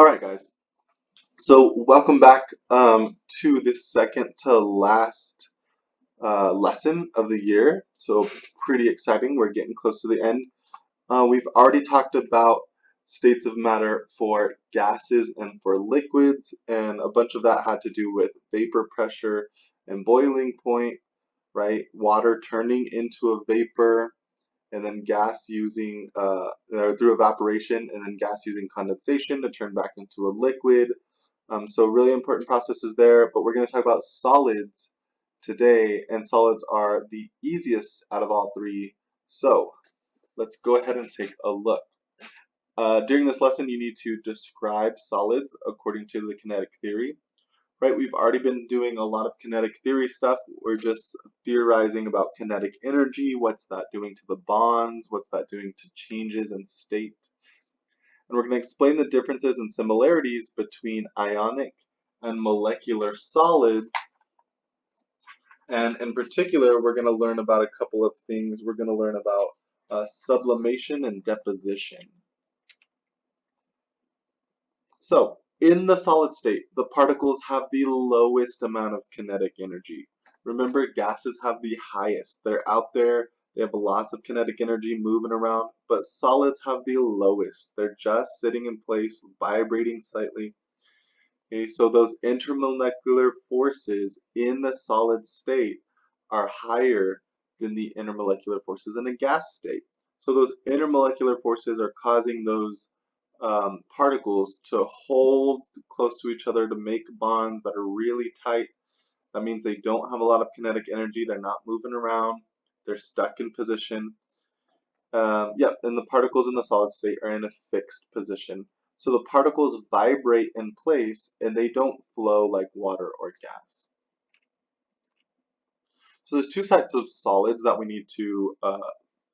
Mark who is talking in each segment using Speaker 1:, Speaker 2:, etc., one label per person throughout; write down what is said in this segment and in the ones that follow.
Speaker 1: Alright guys, so welcome back to this second to last lesson of the year. So pretty exciting, we're getting close to the end. We've already talked about states of matter for gases and for liquids, and a bunch of that had to do with vapor pressure and boiling point, right? Water turning into a vapor, and then gas using through evaporation, and then gas using condensation to turn back into a liquid. So really important processes there, but we're going to talk about solids today, and solids are the easiest out of all three. So let's go ahead and take a look. During this lesson, you need to describe solids according to the kinetic theory. Right, we've already been doing a lot of kinetic theory stuff. We're just theorizing about kinetic energy. What's that doing to the bonds? What's that doing to changes in state? And we're going to explain the differences and similarities between ionic and molecular solids. And in particular, we're going to learn about a couple of things. We're going to learn about sublimation and deposition. So, in the solid state, the particles have the lowest amount of kinetic energy. Remember, gases have the highest. They're out there, they have lots of kinetic energy moving around, but solids have the lowest. They're just sitting in place, vibrating slightly. Okay, so those intermolecular forces in the solid state are higher than the intermolecular forces in a gas state. So those intermolecular forces are causing those particles to hold close to each other to make bonds that are really tight. That means they don't have a lot of kinetic energy. They're not moving around. They're stuck in position. Yeah, and the particles in the solid state are in a fixed position. So the particles vibrate in place and they don't flow like water or gas. So there's two types of solids that we need to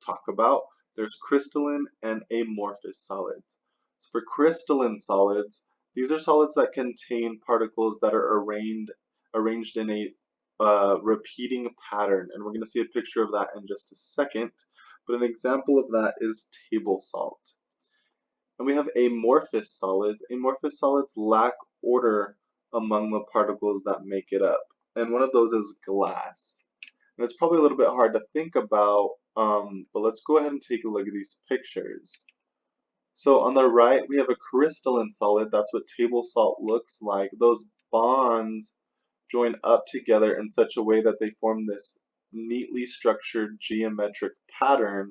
Speaker 1: talk about. There's crystalline and amorphous solids. So for crystalline solids, these are solids that contain particles that are arranged in a repeating pattern. And we're going to see a picture of that in just a second. But an example of that is table salt. And we have amorphous solids. Amorphous solids lack order among the particles that make it up. And one of those is glass. And it's probably a little bit hard to think about, but let's go ahead and take a look at these pictures. So on the right, we have a crystalline solid. That's what table salt looks like. Those bonds join up together in such a way that they form this neatly structured geometric pattern.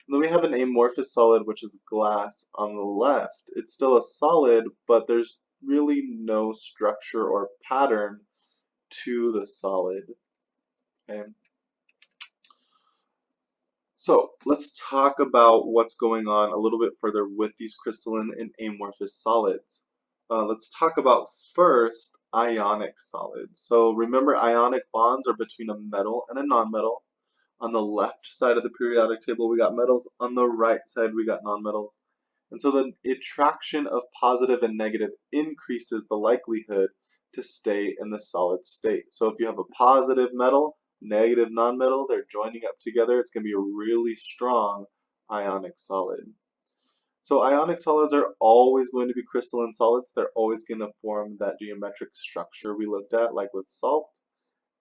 Speaker 1: And then we have an amorphous solid, which is glass on the left. It's still a solid, but there's really no structure or pattern to the solid. Okay. So let's talk about what's going on a little bit further with these crystalline and amorphous solids. Let's talk about first ionic solids. So remember, ionic bonds are between a metal and a nonmetal. On the left side of the periodic table we got metals, on the right side we got nonmetals. And so the attraction of positive and negative increases the likelihood to stay in the solid state. So if you have a positive metal, negative nonmetal, they're joining up together, it's going to be a really strong ionic solid. So ionic solids are always going to be crystalline solids. They're always going to form that geometric structure we looked at, like with salt.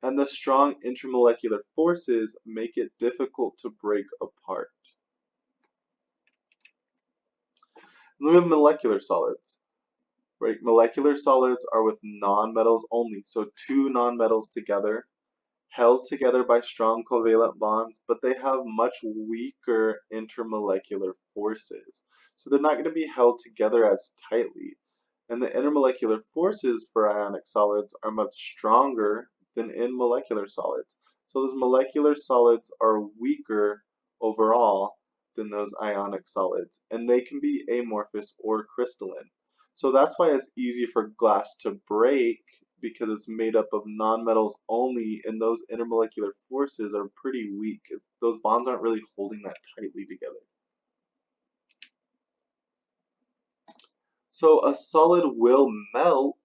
Speaker 1: And the strong intermolecular forces make it difficult to break apart. And then we have molecular solids. Right? Molecular solids are with nonmetals only, so two nonmetals together, held together by strong covalent bonds, but they have much weaker intermolecular forces. So they're not going to be held together as tightly. And the intermolecular forces for ionic solids are much stronger than in molecular solids. So those molecular solids are weaker overall than those ionic solids, and they can be amorphous or crystalline. So that's why it's easy for glass to break, because it's made up of nonmetals only, and those intermolecular forces are pretty weak. Those bonds aren't really holding that tightly together. So a solid will melt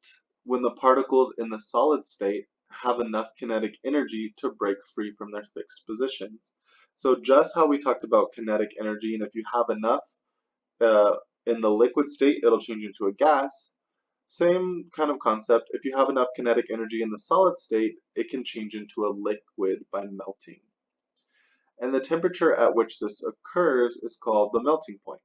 Speaker 1: when the particles in the solid state have enough kinetic energy to break free from their fixed positions. So just how we talked about kinetic energy, and if you have enough In the liquid state, it'll change into a gas. Same kind of concept. If you have enough kinetic energy in the solid state, it can change into a liquid by melting. And the temperature at which this occurs is called the melting point.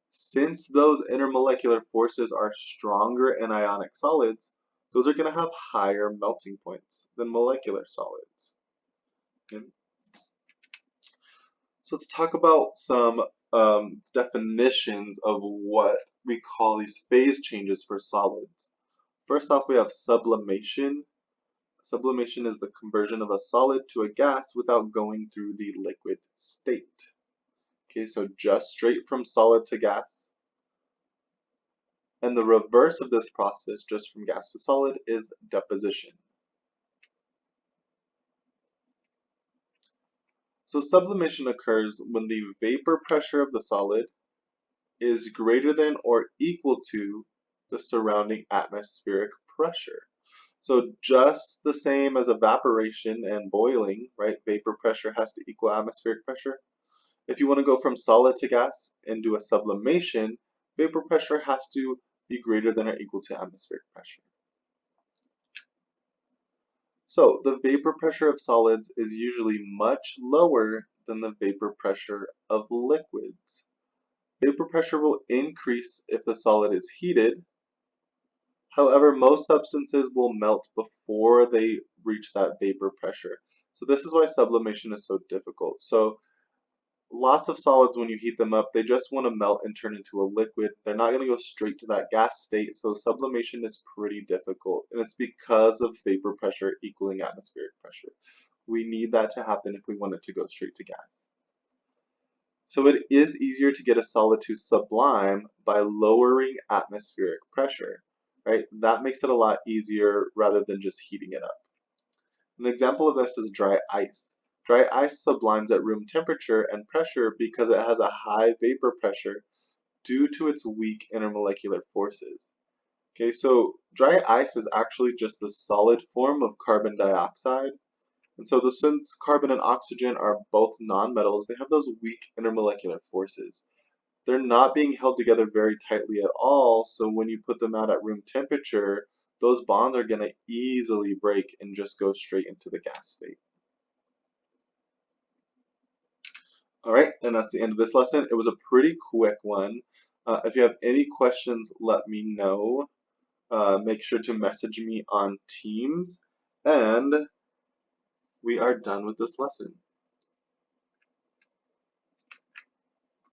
Speaker 1: Since those intermolecular forces are stronger in ionic solids, those are going to have higher melting points than molecular solids. Okay. So let's talk about some definitions of what we call these phase changes for solids. First off, we have sublimation. Sublimation is the conversion of a solid to a gas without going through the liquid state. Okay, so just straight from solid to gas. And the reverse of this process, just from gas to solid, is deposition. So sublimation occurs when the vapor pressure of the solid is greater than or equal to the surrounding atmospheric pressure. So just the same as evaporation and boiling, right? Vapor pressure has to equal atmospheric pressure. If you want to go from solid to gas and do a sublimation, vapor pressure has to be greater than or equal to atmospheric pressure. So the vapor pressure of solids is usually much lower than the vapor pressure of liquids. Vapor pressure will increase if the solid is heated. However, most substances will melt before they reach that vapor pressure. So this is why sublimation is so difficult. So lots of solids, when you heat them up, they just want to melt and turn into a liquid. They're not going to go straight to that gas state, so sublimation is pretty difficult. And it's because of vapor pressure equaling atmospheric pressure. We need that to happen if we want it to go straight to gas. So it is easier to get a solid to sublime by lowering atmospheric pressure, right? That makes it a lot easier rather than just heating it up. An example of this is dry ice. Dry ice sublimes at room temperature and pressure because it has a high vapor pressure due to its weak intermolecular forces. Okay, so dry ice is actually just the solid form of carbon dioxide. And so since carbon and oxygen are both nonmetals, they have those weak intermolecular forces. They're not being held together very tightly at all, so when you put them out at room temperature, those bonds are going to easily break and just go straight into the gas state. Alright, and that's the end of this lesson. It was a pretty quick one. If you have any questions, let me know. Make sure to message me on Teams, and we are done with this lesson.